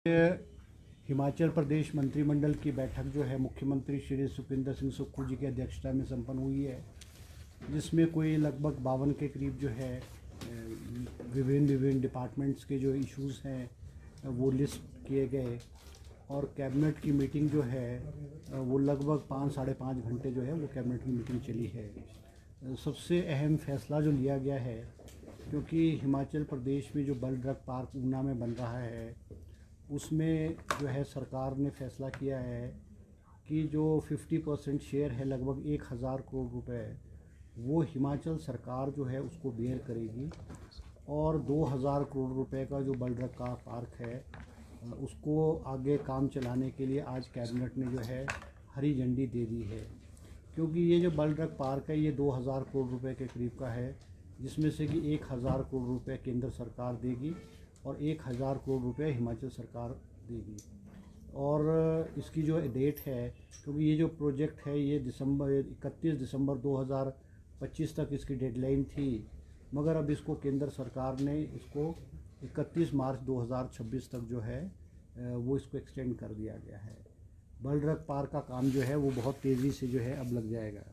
हिमाचल प्रदेश मंत्रिमंडल की बैठक जो है मुख्यमंत्री श्री सुखविंदर सिंह सुक्खू जी की अध्यक्षता में संपन्न हुई है, जिसमें कोई लगभग 52 के करीब जो है विभिन्न डिपार्टमेंट्स के जो इश्यूज़ हैं वो लिस्ट किए गए और कैबिनेट की मीटिंग जो है वो लगभग 5-5.5 घंटे जो है वो कैबिनेट की मीटिंग चली है। सबसे अहम फैसला जो लिया गया है, क्योंकि हिमाचल प्रदेश में जो बल ड्रग पार्क ऊना में बन रहा है उसमें जो है सरकार ने फैसला किया है कि जो 50% शेयर है लगभग 1000 करोड़ रुपए वो हिमाचल सरकार जो है उसको बेयर करेगी और 2000 करोड़ रुपए का जो बल ड्रग का पार्क है उसको आगे काम चलाने के लिए आज कैबिनेट ने जो है हरी झंडी दे दी है। क्योंकि ये जो बल ड्रग पार्क है ये 2000 करोड़ रुपए के करीब का है, जिसमें से कि 1000 करोड़ रुपए केंद्र सरकार देगी और 1000 करोड़ रुपए हिमाचल सरकार देगी। और इसकी जो डेट है, क्योंकि ये जो प्रोजेक्ट है ये 31 दिसंबर 2025 तक इसकी डेडलाइन थी, मगर अब इसको केंद्र सरकार ने इसको 31 मार्च 2026 तक जो है वो इसको एक्सटेंड कर दिया गया है। बल ड्रग पार्क का काम जो है वो बहुत तेज़ी से जो है अब लग जाएगा।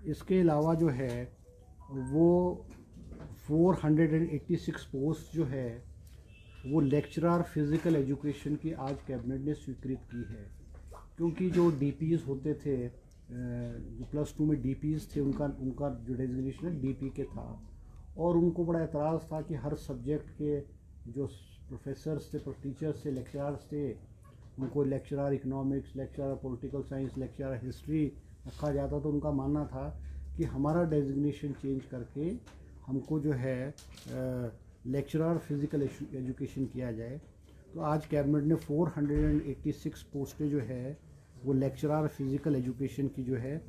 इसके अलावा जो है वो 486 पोस्ट जो है वो लेक्चरर फिज़िकल एजुकेशन की आज कैबिनेट ने स्वीकृत की है। क्योंकि जो डीपीज़ होते थे, जो +2 में डीपीज़ थे, उनका जो डेजिग्नेशन डीपी के था और उनको बड़ा एतराज़ था कि हर सब्जेक्ट के जो प्रोफेसर्स थे, टीचर्स थे, लेक्चरर्स थे, उनको lecturer economics, lecturer political science, lecturer history रखा जाता। तो उनका मानना था कि हमारा डेजिग्नेशन चेंज करके हमको जो है लेक्चरर फिज़िकल एजुकेशन किया जाए। तो आज कैबिनेट ने 486 पोस्टें जो है वो लेक्चरर फिज़िकल एजुकेशन की जो है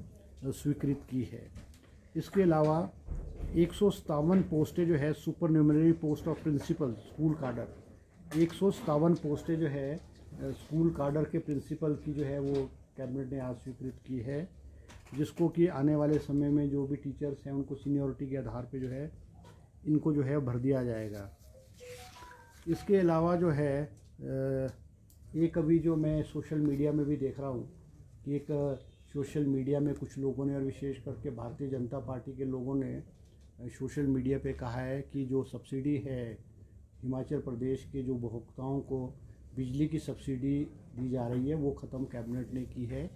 स्वीकृत की है। इसके अलावा 157 पोस्टें जो है supernumerary post of principal school cadre, 157 पोस्टें जो है स्कूल काडर के प्रिंसिपल की जो है वो कैबिनेट ने आज स्वीकृत की है, जिसको कि आने वाले समय में जो भी टीचर्स हैं उनको सीनियरिटी के आधार पे जो है इनको जो है भर दिया जाएगा। इसके अलावा जो है एक अभी जो मैं सोशल मीडिया में भी देख रहा हूँ कि एक सोशल मीडिया में कुछ लोगों ने और विशेष करके भारतीय जनता पार्टी के लोगों ने सोशल मीडिया पे कहा है कि जो सब्सिडी है हिमाचल प्रदेश के जो उपभोक्ताओं को बिजली की सब्सिडी दी जा रही है वो ख़त्म कैबिनेट ने की है।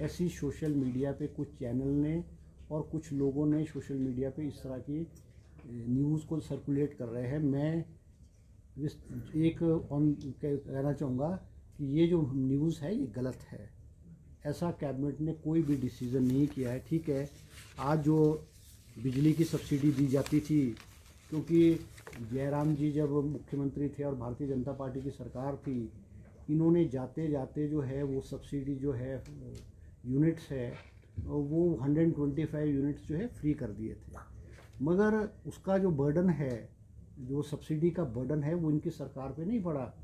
ऐसी सोशल मीडिया पे कुछ चैनल ने और कुछ लोगों ने सोशल मीडिया पे इस तरह की न्यूज़ को सर्कुलेट कर रहे हैं। मैं कहना चाहूँगा कि ये जो न्यूज़ है ये गलत है। ऐसा कैबिनेट ने कोई भी डिसीज़न नहीं किया है। ठीक है, आज जो बिजली की सब्सिडी दी जाती थी, क्योंकि जयराम जी जब मुख्यमंत्री थे और भारतीय जनता पार्टी की सरकार थी, इन्होंने जाते जाते जो है वो सब्सिडी जो है यूनिट्स है वो 125 यूनिट्स जो है फ्री कर दिए थे। मगर उसका जो बर्डन है, जो सब्सिडी का बर्डन है वो इनकी सरकार पे नहीं पड़ा।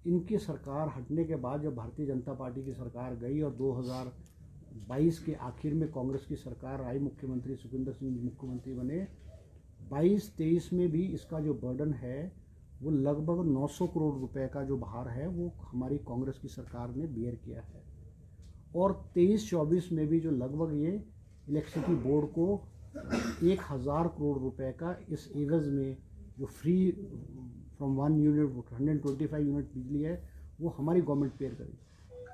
इनकी सरकार हटने के बाद जब भारतीय जनता पार्टी की सरकार गई और 2022 के आखिर में कांग्रेस की सरकार आई, मुख्यमंत्री सुखविंदर सिंह मुख्यमंत्री बने, 22-23 में भी इसका जो बर्डन है वो लगभग 900 करोड़ रुपए का जो भार है वो हमारी कांग्रेस की सरकार ने बेयर किया है। और 23-24 में भी जो लगभग ये इलेक्ट्रिसिटी बोर्ड को 1000 करोड़ रुपए का इस एवज में जो फ्री फ्रॉम 1 यूनिट 125 यूनिट बिजली है वो हमारी गवर्नमेंट पेयर करेगी,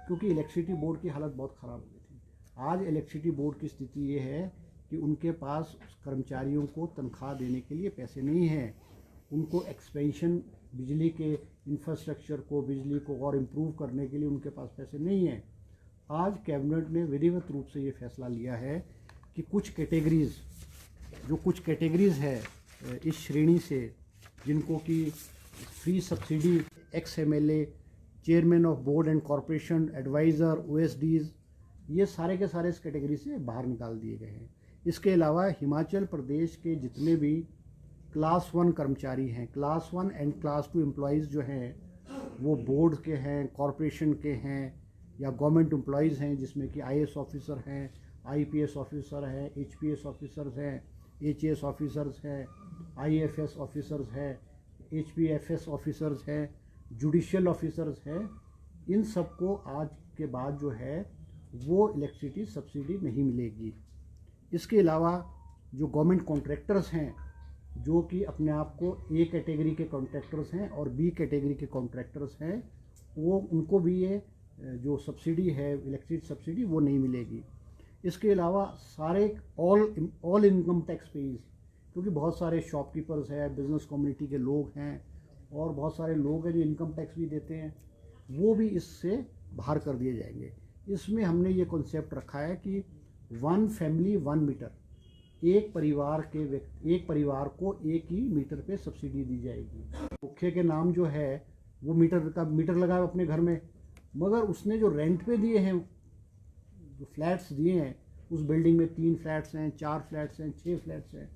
क्योंकि इलेक्ट्रिसिटी बोर्ड की हालत बहुत ख़राब हो गई थी। आज इलेक्ट्रिसिटी बोर्ड की स्थिति ये है कि उनके पास कर्मचारियों को तनख्वाह देने के लिए पैसे नहीं हैं, उनको एक्सपेंशन बिजली के इंफ्रास्ट्रक्चर को, बिजली को और इम्प्रूव करने के लिए उनके पास पैसे नहीं हैं। आज कैबिनेट ने विधिवत रूप से ये फैसला लिया है कि कुछ कैटेगरीज़ है इस श्रेणी से जिनको कि free subsidy, XMLA, chairman of board and corporation, adviser, OSDs, ये सारे के सारे इस कैटेगरी से बाहर निकाल दिए गए हैं। इसके अलावा हिमाचल प्रदेश के जितने भी क्लास 1 कर्मचारी हैं, क्लास 1 एंड क्लास 2 एम्प्लॉयज़ जो हैं वो बोर्ड के हैं, कॉरपोरेशन के हैं या गवर्नमेंट एम्प्लॉयज़ हैं, जिसमें कि IAS ऑफिसर हैं, IPS ऑफिसर हैं, HPS ऑफिसर्स हैं, HAS ऑफिसर्स हैं, IFS ऑफिसर्स हैं, HPFS ऑफिसर्स हैं, जुडिशियल ऑफिसर्स हैं, इन सबको आज के बाद जो है वो इलेक्ट्रिसिटी सब्सिडी नहीं मिलेगी। इसके अलावा जो गवर्नमेंट कॉन्ट्रैक्टर्स हैं, जो कि अपने आप को ए कैटेगरी के कॉन्ट्रैक्टर्स हैं और बी कैटेगरी के कॉन्ट्रैक्टर्स हैं, वो उनको भी ये जो सब्सिडी है इलेक्ट्रिसिटी सब्सिडी वो नहीं मिलेगी। इसके अलावा सारे ऑल इनकम टैक्स पेज, क्योंकि बहुत सारे शॉपकीपर्स हैं, बिजनेस कम्युनिटी के लोग हैं और बहुत सारे लोग हैं जो इनकम टैक्स भी देते हैं, वो भी इससे बाहर कर दिए जाएंगे। इसमें हमने ये कॉन्सेप्ट रखा है कि 1 फैमिली 1 मीटर, एक परिवार को एक ही मीटर पे सब्सिडी दी जाएगी। मुख्य के नाम जो है वो मीटर लगाए अपने घर में, मगर उसने जो रेंट पे दिए हैं, जो फ्लैट्स दिए हैं, उस बिल्डिंग में 3 फ्लैट्स हैं, 4 फ्लैट्स हैं, 6 फ्लैट्स हैं,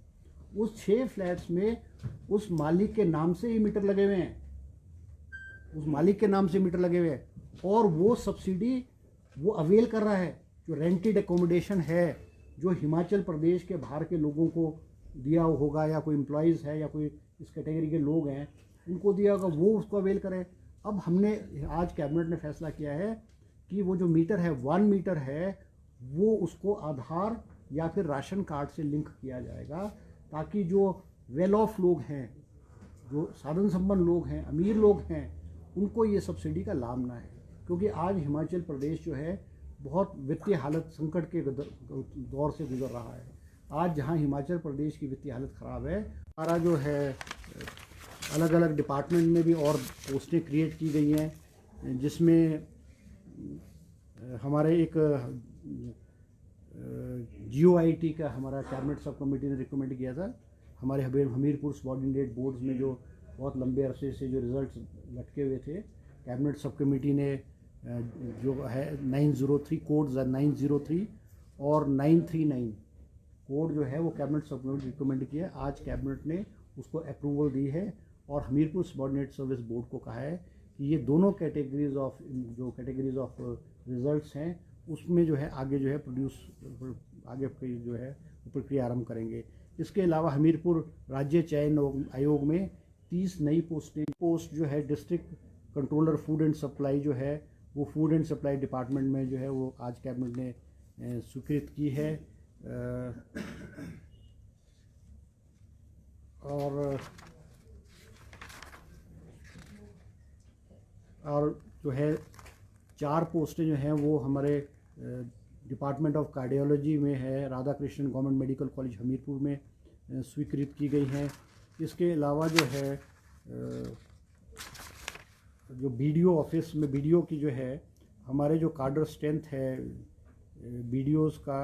उस 6 फ्लैट्स में उस मालिक के नाम से ही मीटर लगे हुए हैं, उस मालिक के नाम से मीटर लगे हुए हैं, और वो सब्सिडी वो अवेल कर रहा है। जो रेंटेड एकोमोडेशन है, जो हिमाचल प्रदेश के बाहर के लोगों को दिया होगा, या कोई एम्प्लॉयज़ है या कोई इस कैटेगरी के लोग हैं उनको दिया होगा, वो उसको अवेल करें। अब हमने आज कैबिनेट ने फैसला किया है कि वो जो मीटर है 1 मीटर है, वो उसको आधार या फिर राशन कार्ड से लिंक किया जाएगा, ताकि जो वेल ऑफ लोग हैं, जो साधन संपन्न लोग हैं, अमीर लोग हैं, उनको ये सब्सिडी का लाभ ना है। क्योंकि आज हिमाचल प्रदेश जो है बहुत वित्तीय हालत संकट के दौर से गुजर रहा है। आज जहां हिमाचल प्रदेश की वित्तीय हालत ख़राब है, हमारा जो है अलग अलग डिपार्टमेंट में भी और पोस्टें क्रिएट की गई हैं, जिसमें हमारे एक GOIT का हमारा कैबिनेट सब कमेटी ने रिकमेंड किया था। हमारे हमीरपुर सबऑर्डिनेट बोर्ड्स में जो बहुत लंबे अरसे से जो रिजल्ट्स लटके हुए थे, कैबिनेट सब कमेटी ने जो है 903 कोड्स 903 और 939 कोड जो है वो कैबिनेट सब कमेटी रिकमेंड किया। आज कैबिनेट ने उसको अप्रूवल दी है और हमीरपुर सबऑर्डिनेट सर्विस बोर्ड को कहा है कि ये दोनों कैटेगरीज ऑफ रिजल्ट्स हैं, उसमें जो है आगे जो है आगे जो है प्रक्रिया आरंभ करेंगे। इसके अलावा हमीरपुर राज्य चयन आयोग में 30 नई पोस्ट जो है district controller food and supply जो है वो फूड एंड सप्लाई डिपार्टमेंट में जो है वो आज कैबिनेट ने स्वीकृत की है। और जो है 4 पोस्टें जो हैं वो हमारे डिपार्टमेंट ऑफ कार्डियोलॉजी में है, Radha Krishnan government medical college Hamirpur में स्वीकृत की गई हैं। इसके अलावा जो है जो BDO ऑफिस में BDO की जो है हमारे जो कार्डर स्ट्रेंथ है BDOs का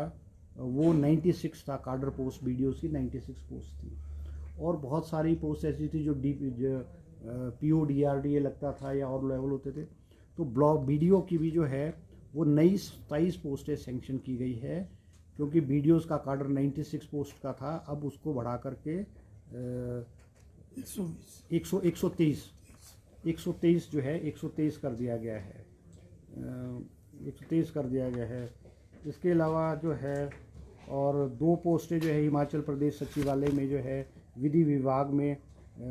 वो 96 था, कार्डर पोस्ट BDOs की 96 पोस्ट थी, और बहुत सारी पोस्ट ऐसी थी जो PODRDA लगता था या और लेवल होते थे। तो ब्लॉक BDO की भी जो है वो नई 27 पोस्टें सेंक्शन की गई है, क्योंकि BDOs का कार्डर 96 पोस्ट का था, अब उसको बढ़ा करके 123 जो है 123 कर दिया गया है, 123 कर दिया गया है। इसके अलावा जो है और 2 पोस्टें जो है हिमाचल प्रदेश सचिवालय में जो है विधि विभाग में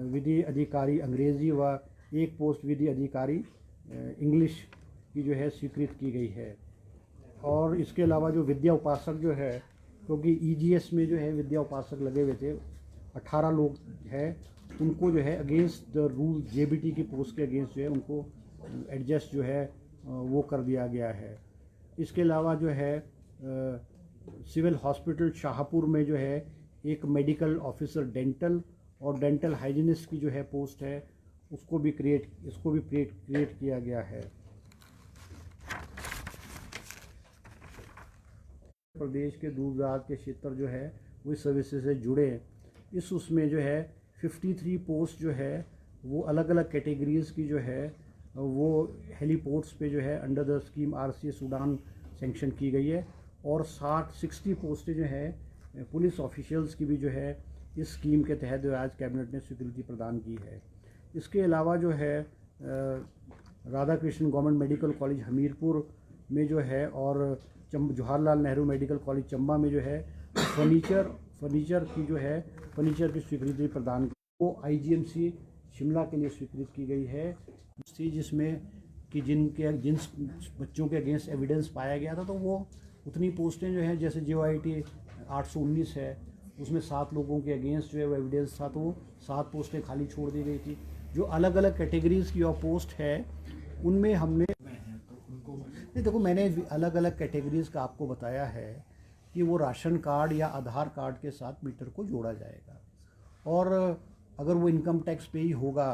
विधि अधिकारी अंग्रेज़ी व 1 पोस्ट विधि अधिकारी इंग्लिश की जो है स्वीकृत की गई है। और इसके अलावा जो विद्या उपासक जो है, क्योंकि EGS में जो है विद्या उपासक लगे हुए थे, 18 लोग हैं, उनको जो है अगेंस्ट द रूल JBT की पोस्ट के अगेंस्ट जो है उनको एडजस्ट जो है वो कर दिया गया है। इसके अलावा जो है सिविल हॉस्पिटल शाहपुर में जो है एक मेडिकल ऑफिसर डेंटल और डेंटल हाइजीनिस्ट की जो है पोस्ट है, इसको भी क्रिएट किया गया है। प्रदेश के दूर दराज के क्षेत्र जो है वो इस सर्विसेज से जुड़े, इस उसमें जो है 53 पोस्ट जो है वो अलग अलग कैटेगरीज़ की जो है वो हेलीपोर्ट्स पे जो है अंडर द स्कीम RCS उड़ान सेंक्शन की गई है, और 60 पोस्टें जो है पुलिस ऑफिशियल्स की भी जो है इस स्कीम के तहत जो आज कैबिनेट ने स्वीकृति प्रदान की है। इसके अलावा जो है Radha Krishnan government medical college Hamirpur में जो है और जवाहरलाल नेहरू मेडिकल कॉलेज चंबा में जो है फर्नीचर की स्वीकृति प्रदान वो IGMC शिमला के लिए स्वीकृत की गई है। थी जिसमें कि जिन बच्चों के अगेंस्ट एविडेंस पाया गया था, तो वो उतनी पोस्टें जो हैं, जैसे JOIT 819 है, उसमें 7 लोगों के अगेंस्ट जो है वो एविडेंस था, तो वो 7 पोस्टें खाली छोड़ दी गई थी। जो अलग अलग कैटेगरीज़ की और पोस्ट है उनमें हमने नहीं, देखो मैंने अलग अलग कैटेगरीज़ का आपको बताया है कि वो राशन कार्ड या आधार कार्ड के साथ मीटर को जोड़ा जाएगा, और अगर वो इनकम टैक्स पे ही होगा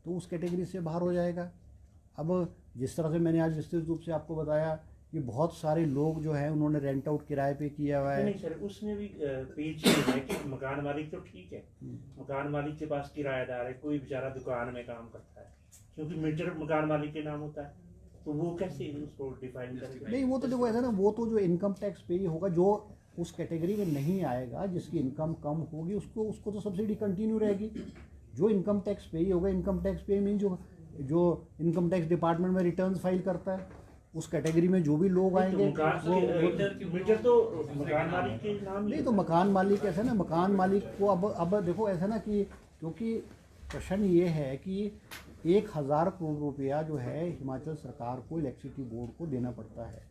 तो उस कैटेगरी से बाहर हो जाएगा। अब जिस तरह से मैंने आज विस्तृत रूप से आपको बताया कि बहुत सारे लोग जो हैं उन्होंने रेंट आउट किराए पे किया हुआ है। नहीं सर, उसमें भी पेज है कि मकान मालिक तो ठीक है, मकान मालिक के पास किराएदार है, कोई बेचारा दुकान में काम करता है, क्योंकि मीटर मकान मालिक के नाम होता है, तो वो कैसे उसको डिफाइन करेगा? नहीं, वो तो देखो ऐसा ना, वो तो जो इनकम टैक्स पे ही होगा, जो उस कैटेगरी में नहीं आएगा, जिसकी इनकम कम होगी, उसको तो सब्सिडी कंटिन्यू रहेगी। जो इनकम टैक्स पे ही होगा, इनकम टैक्स पे मीन जो इनकम टैक्स डिपार्टमेंट में रिटर्न्स फाइल करता है, उस कैटेगरी में जो भी लोग आएंगे मीटर तो मकान मालिक के नाम नहीं, तो मकान मालिक ऐसा ना, मकान मालिक को अब देखो ऐसा ना कि क्योंकि प्रश्न ये है कि 1000 करोड़ रुपया जो है हिमाचल सरकार को इलेक्ट्रिसिटी बोर्ड को देना पड़ता है।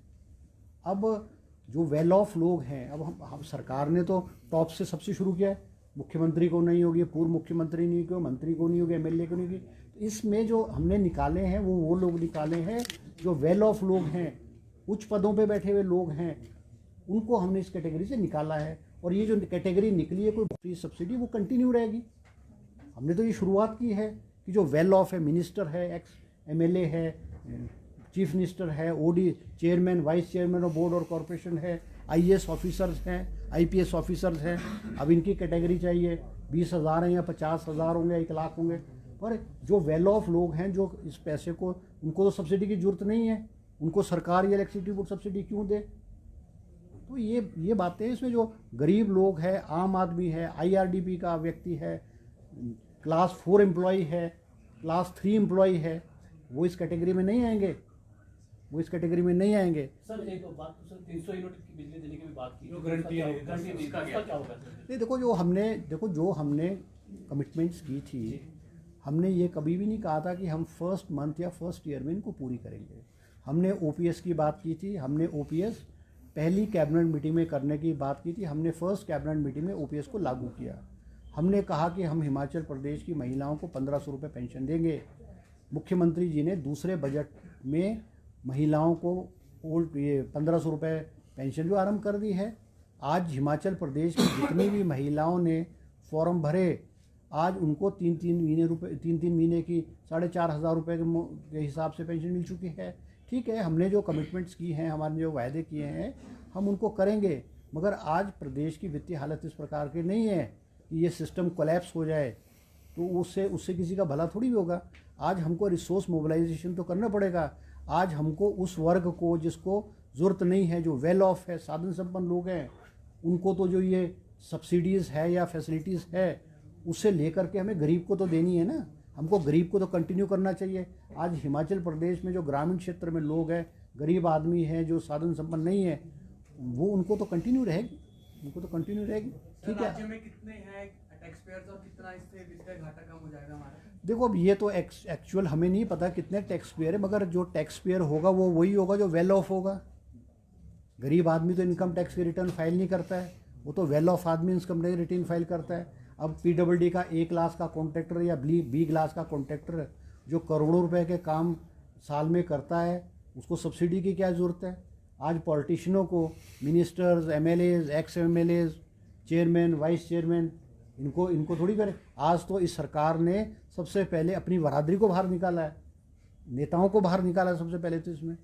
अब जो वेल ऑफ लोग हैं, अब हम सरकार ने तो टॉप से सबसे शुरू किया है, मुख्यमंत्री को नहीं होगी, पूर्व मुख्यमंत्री नहीं होगी, मंत्री को नहीं होगी, MLA को नहीं होगी। तो इसमें जो हमने निकाले हैं वो लोग निकाले हैं जो वेल ऑफ लोग हैं, उच्च पदों पे बैठे हुए लोग हैं, उनको हमने इस कैटेगरी से निकाला है। और ये जो कैटेगरी निकली है कोई सब्सिडी, वो कंटिन्यू रहेगी। हमने तो ये शुरुआत की है कि जो वेल ऑफ है, मिनिस्टर है, एक्स MLA है, चीफ मिनिस्टर है, OD chairman, vice chairman of board और कॉरपोरेशन है, IAS ऑफिसर्स हैं, IPS ऑफिसर्स हैं, अब इनकी कैटेगरी चाहिए 20,000 हैं या 50,000 होंगे, 1 लाख होंगे। पर जो वेल ऑफ लोग हैं, जो इस पैसे को, उनको तो सब्सिडी की जरूरत नहीं है, उनको सरकार या इलेक्ट्रिसिटी बोर्ड सब्सिडी क्यों दे? तो ये बातें, इसमें जो गरीब लोग हैं, आम आदमी है, IRDP का व्यक्ति है, क्लास 4 एम्प्लॉई है, क्लास 3 एम्प्लॉई है, वो इस कैटेगरी में नहीं आएंगे, वो इस कैटेगरी में नहीं आएंगे। सर एक बात, तो सर 300 यूनिट की बिजली देने की भी बात की, जो गारंटी है, उसका क्या होगा? नहीं, देखो जो हमने कमिटमेंट्स की थी, हमने ये कभी भी नहीं कहा था कि हम फर्स्ट मंथ या फर्स्ट ईयर में इनको पूरी करेंगे। हमने OPS की बात की थी, हमने OPS पहली कैबिनेट मीटिंग में करने की बात की थी, हमने फर्स्ट कैबिनेट मीटिंग में OPS को लागू किया। हमने कहा कि हम हिमाचल प्रदेश की महिलाओं को 1500 रुपये पेंशन देंगे। मुख्यमंत्री जी ने दूसरे बजट में महिलाओं को 1500 रुपये पेंशन जो आरंभ कर दी है। आज हिमाचल प्रदेश की जितनी भी महिलाओं ने फॉर्म भरे, आज उनको 3-3 महीने की 4,500 रुपये के हिसाब से पेंशन मिल चुकी है। ठीक है, हमने जो कमिटमेंट्स की हैं, हमारे जो वायदे किए हैं, हम उनको करेंगे, मगर आज प्रदेश की वित्तीय हालत इस प्रकार की नहीं है कि ये सिस्टम कोलैप्स हो जाए, तो उससे किसी का भला थोड़ी भी होगा। आज हमको रिसोर्स मोबिलाइजेशन तो करना पड़ेगा। आज हमको उस वर्ग को जिसको ज़रूरत नहीं है, जो वेल ऑफ है, साधन संपन्न लोग हैं, उनको तो जो ये सब्सिडीज़ है या फैसिलिटीज़ है, उससे लेकर के हमें गरीब को तो देनी है ना। हमको गरीब को तो कंटिन्यू करना चाहिए। आज हिमाचल प्रदेश में जो ग्रामीण क्षेत्र में लोग हैं, गरीब आदमी हैं, जो साधन संपन्न नहीं है, वो उनको तो कंटिन्यू रहेगी, ठीक है। राज्य में कितने हैं टैक्स पेयर्स और कितना इससे वित्तीय घाटा कम हो जाएगा हमारा? देखो, अब ये तो एक्चुअल हमें नहीं पता कितने टैक्स पेयर है, मगर जो टैक्स पेयर होगा वो वही होगा जो वेल ऑफ होगा। गरीब आदमी तो इनकम टैक्स की रिटर्न फाइल नहीं करता है, वो तो वेल ऑफ आदमी इनकम टैक्स रिटर्न फाइल करता है। अब PWD का A क्लास का कॉन्ट्रैक्टर या B क्लास का कॉन्ट्रैक्टर जो करोड़ों रुपए के काम साल में करता है, उसको सब्सिडी की क्या ज़रूरत है? आज पॉलिटिशियनों को, ministers, MLAs, x MLAs, chairman, vice chairman, इनको थोड़ी करें। आज तो इस सरकार ने सबसे पहले अपनी बरादरी को बाहर निकाला है, नेताओं को बाहर निकाला है सबसे पहले तो इसमें।